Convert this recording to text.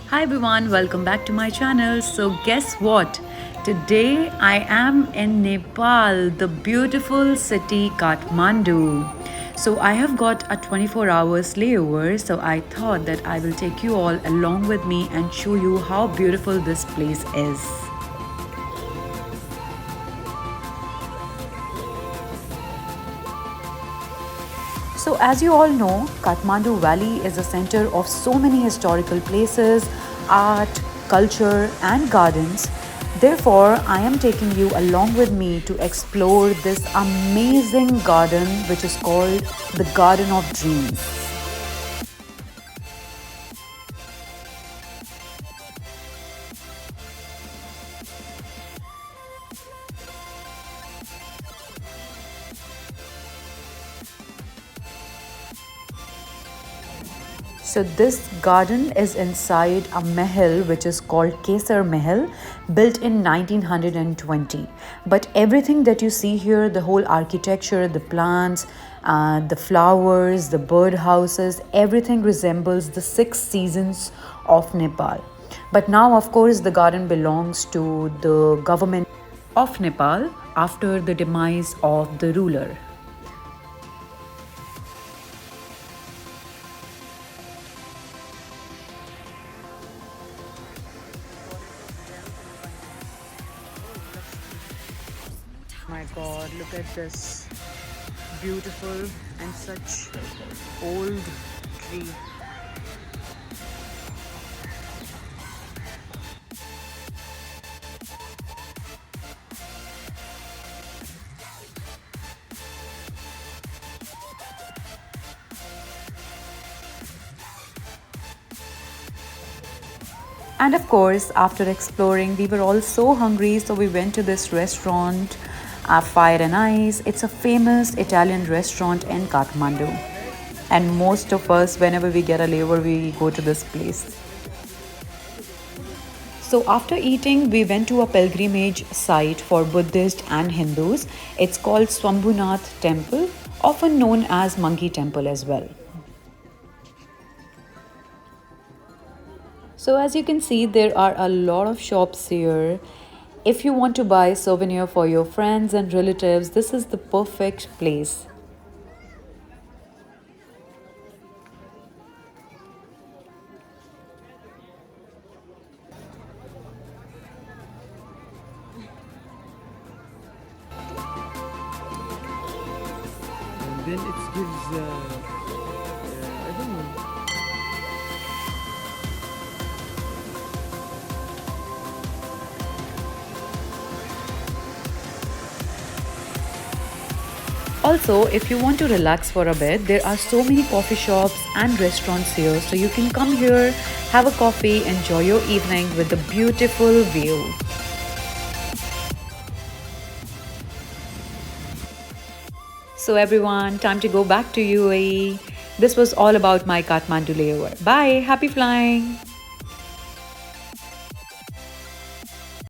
Hi everyone, welcome back to my channel. So guess what? Today I am in Nepal, the beautiful city Kathmandu. So I have got a 24 hours layover, so I thought that I will take you all along with me and show you how beautiful this place is. So, as you all know, Kathmandu Valley is a center of so many historical places, art, culture, and gardens. Therefore, I am taking you along with me to explore this amazing garden, which is called the Garden of Dreams. So this garden is inside a mahal which is called Kesar Mahal, built in 1920. But everything that you see here, the whole architecture, the plants, the flowers, the bird houses, everything resembles the six seasons of Nepal. But now, of course, the garden belongs to the government of Nepal after the demise of the ruler. My god, look at this beautiful and such old tree. And of course, after exploring, we were all so hungry, so we went to this restaurant, Fire and Ice. It's a famous Italian restaurant in Kathmandu. And most of us, whenever we get a layover, we go to this place. So, after eating, we went to a pilgrimage site for Buddhists and Hindus. It's called Swambhunath Temple, often known as Monkey Temple as well. So as you can see, there are a lot of shops here. If you want to buy souvenir for your friends and relatives, this is the perfect place. And then it gives I don't know. Also, if you want to relax for a bit, there are so many coffee shops and restaurants here. So you can come here, have a coffee, enjoy your evening with a beautiful view. So everyone, time to go back to UAE. This was all about my Kathmandu layover. Bye, happy flying.